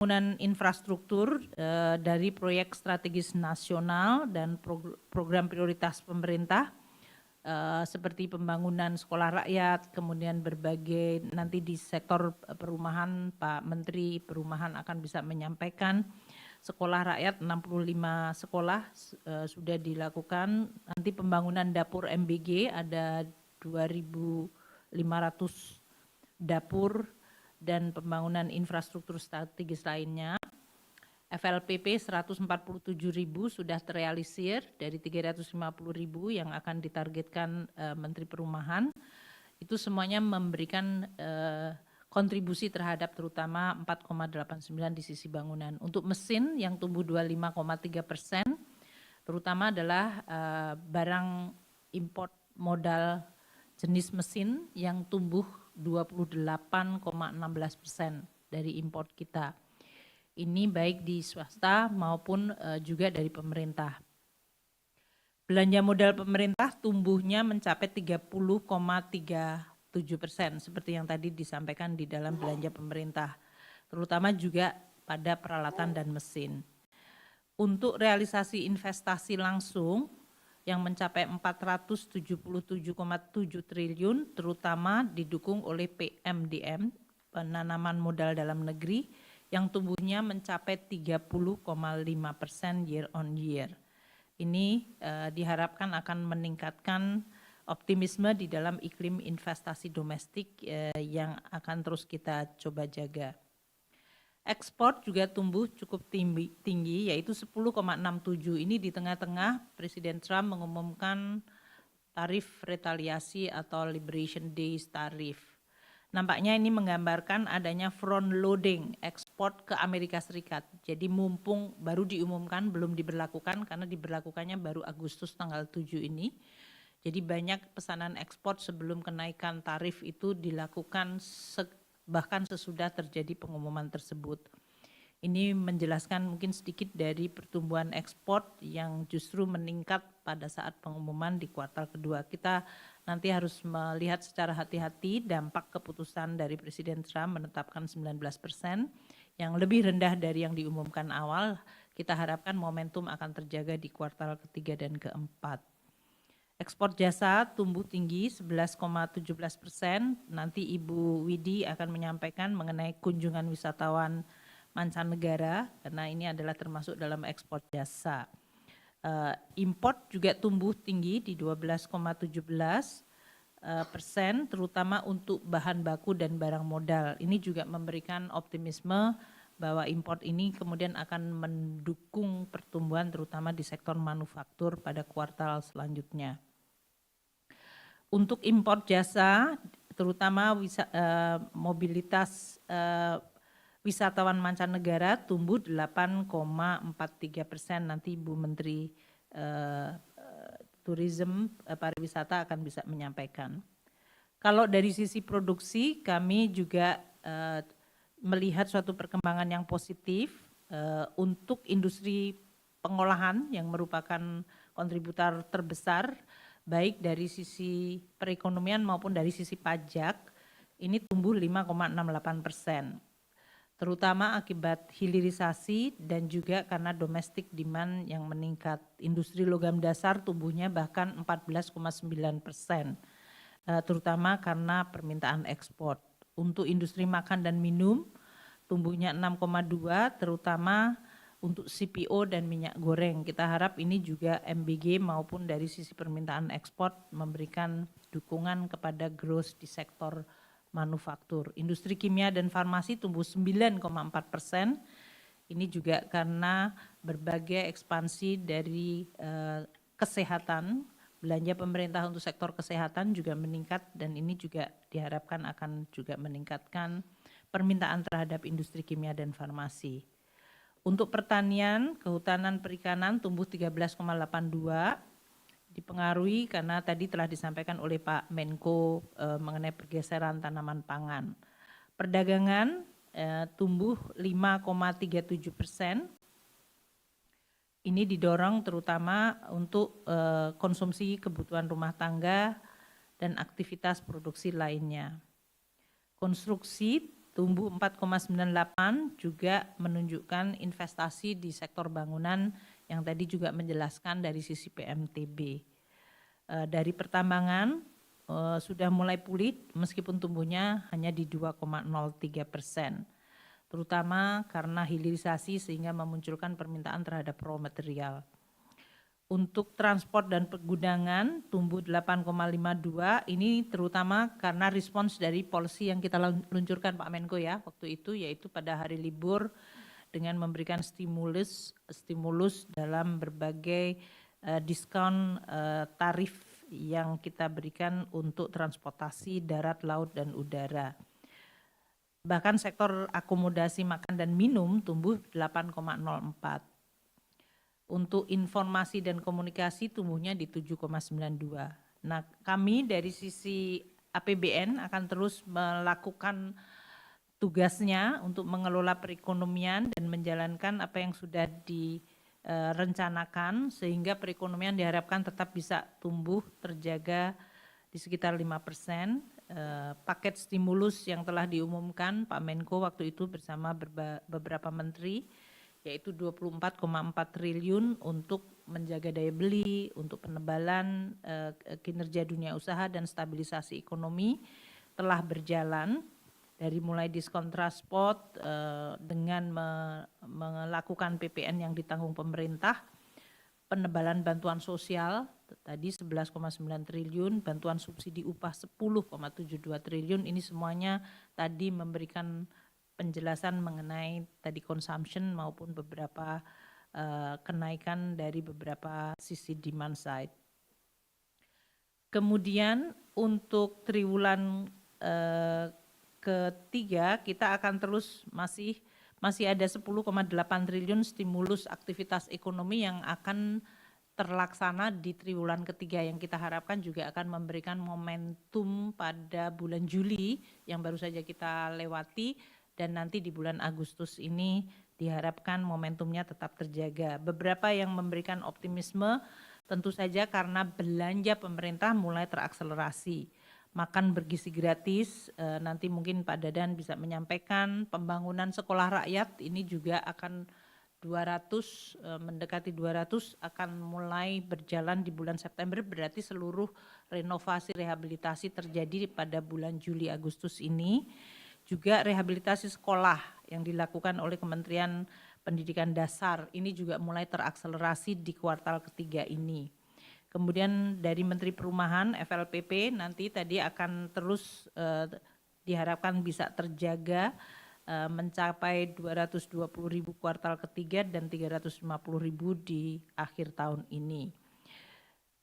Pembangunan infrastruktur dari proyek strategis nasional dan program prioritas pemerintah seperti pembangunan sekolah rakyat, kemudian berbagai nanti di sektor perumahan Pak Menteri Perumahan akan bisa menyampaikan sekolah rakyat 65 sekolah sudah dilakukan, nanti pembangunan dapur MBG ada 2.500 dapur dan pembangunan infrastruktur strategis lainnya. FLPP 147.000 sudah terrealisir dari 350.000 yang akan ditargetkan Menteri Perumahan. Itu semuanya memberikan kontribusi terhadap terutama 4,89 di sisi bangunan. Untuk mesin yang tumbuh 25,3%, terutama adalah barang import modal jenis mesin yang tumbuh 28,16% dari import kita. Ini baik di swasta maupun juga dari pemerintah. Belanja modal pemerintah tumbuhnya mencapai 30,37%, seperti yang tadi disampaikan di dalam belanja pemerintah, terutama juga pada peralatan dan mesin. Untuk realisasi investasi langsung yang mencapai 477,7 triliun, terutama didukung oleh PMDM, penanaman modal dalam negeri, yang tumbuhnya mencapai 30,5% year on year. Ini diharapkan akan meningkatkan optimisme di dalam iklim investasi domestik yang akan terus kita coba jaga. Ekspor juga tumbuh cukup tinggi yaitu 10,67. Ini di tengah-tengah Presiden Trump mengumumkan tarif retaliasi atau Liberation Days tarif. Nampaknya ini menggambarkan adanya front loading ekspor ke Amerika Serikat. Jadi mumpung baru diumumkan, belum diberlakukan karena diberlakukannya baru Agustus tanggal 7 ini. Jadi banyak pesanan ekspor sebelum kenaikan tarif itu dilakukan bahkan sesudah terjadi pengumuman tersebut. Ini menjelaskan mungkin sedikit dari pertumbuhan ekspor yang justru meningkat pada saat pengumuman di kuartal kedua. Kita nanti harus melihat secara hati-hati dampak keputusan dari Presiden Trump menetapkan 19% yang lebih rendah dari yang diumumkan awal. Kita harapkan momentum akan terjaga di kuartal ketiga dan keempat. Ekspor jasa tumbuh tinggi 11,17%. Nanti Ibu Widi akan menyampaikan mengenai kunjungan wisatawan mancanegara karena ini adalah termasuk dalam ekspor jasa. Import juga tumbuh tinggi di 12,17%, terutama untuk bahan baku dan barang modal. Ini juga memberikan optimisme bahwa import ini kemudian akan mendukung pertumbuhan terutama di sektor manufaktur pada kuartal selanjutnya. Untuk impor jasa, terutama mobilitas wisatawan mancanegara tumbuh 8,43%. Nanti Ibu Menteri Tourism Pariwisata akan bisa menyampaikan. Kalau dari sisi produksi, kami juga melihat suatu perkembangan yang positif untuk industri pengolahan yang merupakan kontributor terbesar baik dari sisi perekonomian maupun dari sisi pajak, ini tumbuh 5,68%, terutama akibat hilirisasi dan juga karena domestic demand yang meningkat. Industri logam dasar tumbuhnya bahkan 14,9%, terutama karena permintaan ekspor. Untuk industri makan dan minum, tumbuhnya 6,2%, terutama untuk CPO dan minyak goreng. Kita harap ini juga MBG maupun dari sisi permintaan ekspor memberikan dukungan kepada growth di sektor manufaktur. Industri kimia dan farmasi tumbuh 9,4%. Ini juga karena berbagai ekspansi dari kesehatan. Belanja pemerintah untuk sektor kesehatan juga meningkat dan ini juga diharapkan akan juga meningkatkan permintaan terhadap industri kimia dan farmasi. Untuk pertanian, kehutanan, perikanan tumbuh 13,82, dipengaruhi karena tadi telah disampaikan oleh Pak Menko mengenai pergeseran tanaman pangan. Perdagangan tumbuh 5,37%. Ini didorong terutama untuk konsumsi kebutuhan rumah tangga dan aktivitas produksi lainnya. Konstruksi tumbuh 4,98 juga menunjukkan investasi di sektor bangunan yang tadi juga menjelaskan dari sisi PMTB. Dari pertambangan sudah mulai pulih meskipun tumbuhnya hanya di 2,03%, terutama karena hilirisasi sehingga memunculkan permintaan terhadap raw material. Untuk transport dan pergudangan tumbuh 8,52, ini terutama karena respons dari policy yang kita luncurkan Pak Menko ya waktu itu, yaitu pada hari libur dengan memberikan stimulus dalam berbagai diskon tarif yang kita berikan untuk transportasi darat, laut, dan udara. Bahkan sektor akomodasi makan dan minum tumbuh 8,04. Untuk informasi dan komunikasi tumbuhnya di 7,92. Nah, kami dari sisi APBN akan terus melakukan tugasnya untuk mengelola perekonomian dan menjalankan apa yang sudah direncanakan sehingga perekonomian diharapkan tetap bisa tumbuh terjaga di sekitar 5%. Paket stimulus yang telah diumumkan Pak Menko waktu itu bersama beberapa menteri, yaitu 24,4 triliun untuk menjaga daya beli, untuk penebalan kinerja dunia usaha dan stabilisasi ekonomi telah berjalan dari mulai diskon transport dengan melakukan PPN yang ditanggung pemerintah, penebalan bantuan sosial tadi 11,9 triliun, bantuan subsidi upah 10,72 triliun, ini semuanya tadi memberikan penjelasan mengenai tadi consumption maupun beberapa kenaikan dari beberapa sisi demand side. Kemudian untuk triwulan ketiga kita akan terus masih ada 10,8 triliun stimulus aktivitas ekonomi yang akan terlaksana di triwulan ketiga yang kita harapkan juga akan memberikan momentum pada bulan Juli yang baru saja kita lewati. Dan nanti di bulan Agustus ini diharapkan momentumnya tetap terjaga. Beberapa yang memberikan optimisme tentu saja karena belanja pemerintah mulai terakselerasi. Makan bergizi gratis, nanti mungkin Pak Dadan bisa menyampaikan pembangunan sekolah rakyat ini juga akan 200, mendekati 200 akan mulai berjalan di bulan September, berarti seluruh renovasi rehabilitasi terjadi pada bulan Juli Agustus ini. Juga rehabilitasi sekolah yang dilakukan oleh Kementerian Pendidikan Dasar ini juga mulai terakselerasi di kuartal ketiga ini. Kemudian dari Menteri Perumahan FLPP nanti tadi akan terus diharapkan bisa terjaga mencapai 220.000 kuartal ketiga dan 350.000 di akhir tahun ini.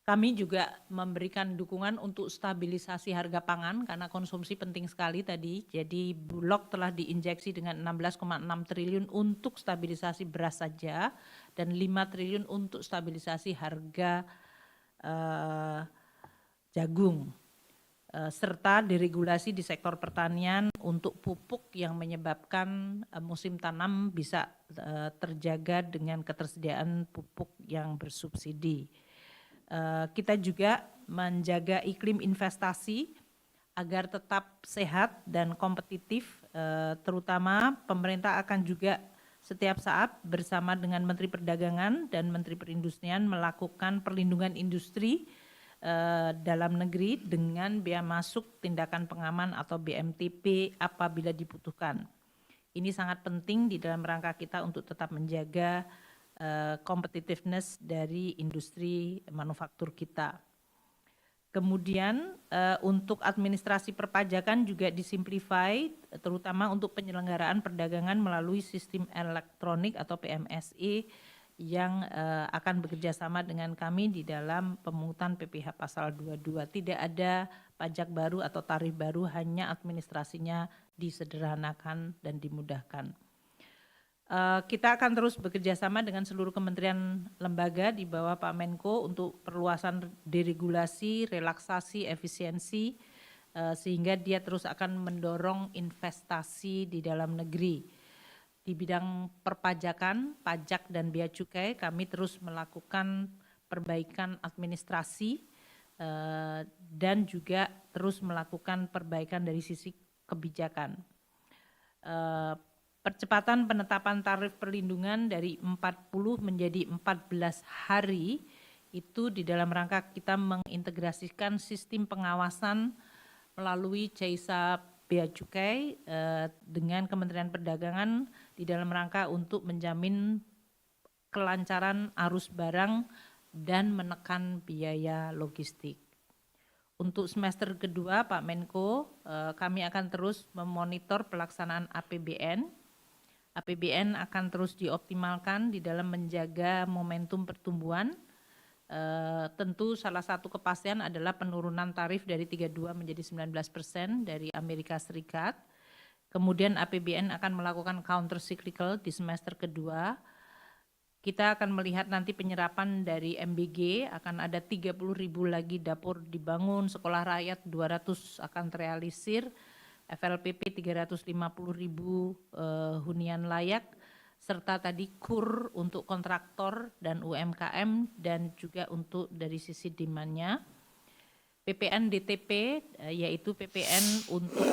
Kami juga memberikan dukungan untuk stabilisasi harga pangan karena konsumsi penting sekali tadi. Jadi Bulog telah diinjeksi dengan 16,6 triliun untuk stabilisasi beras saja dan 5 triliun untuk stabilisasi harga jagung. Serta deregulasi di sektor pertanian untuk pupuk yang menyebabkan musim tanam bisa terjaga dengan ketersediaan pupuk yang bersubsidi. Kita juga menjaga iklim investasi agar tetap sehat dan kompetitif, terutama pemerintah akan juga setiap saat bersama dengan Menteri Perdagangan dan Menteri Perindustrian melakukan perlindungan industri dalam negeri dengan bea masuk tindakan pengaman atau BMTP apabila dibutuhkan. Ini sangat penting di dalam rangka kita untuk tetap menjaga competitiveness dari industri manufaktur kita. Kemudian untuk administrasi perpajakan juga disimplify, terutama untuk penyelenggaraan perdagangan melalui sistem elektronik atau PMSE yang akan bekerja sama dengan kami di dalam pemungutan PPh pasal 22. Tidak ada pajak baru atau tarif baru, hanya administrasinya disederhanakan dan dimudahkan. Kita akan terus bekerja sama dengan seluruh kementerian lembaga di bawah Pak Menko untuk perluasan deregulasi, relaksasi, efisiensi, sehingga dia terus akan mendorong investasi di dalam negeri. Di bidang perpajakan, pajak dan bea cukai, kami terus melakukan perbaikan administrasi dan juga terus melakukan perbaikan dari sisi kebijakan. percepatan penetapan tarif perlindungan dari 40 menjadi 14 hari itu di dalam rangka kita mengintegrasikan sistem pengawasan melalui Caisa Bea Cukai dengan Kementerian Perdagangan di dalam rangka untuk menjamin kelancaran arus barang dan menekan biaya logistik. Untuk semester kedua, Pak Menko, kami akan terus memonitor pelaksanaan APBN. APBN akan terus dioptimalkan di dalam menjaga momentum pertumbuhan. Tentu salah satu kepastian adalah penurunan tarif dari 32 menjadi 19% dari Amerika Serikat. Kemudian APBN akan melakukan counter cyclical di semester kedua. Kita akan melihat nanti penyerapan dari MBG, akan ada 30.000 lagi dapur dibangun, sekolah rakyat 200 akan terrealisir, FLPP 350.000 hunian layak, serta tadi KUR untuk kontraktor dan UMKM dan juga untuk dari sisi demand-nya. PPN DTP yaitu PPN untuk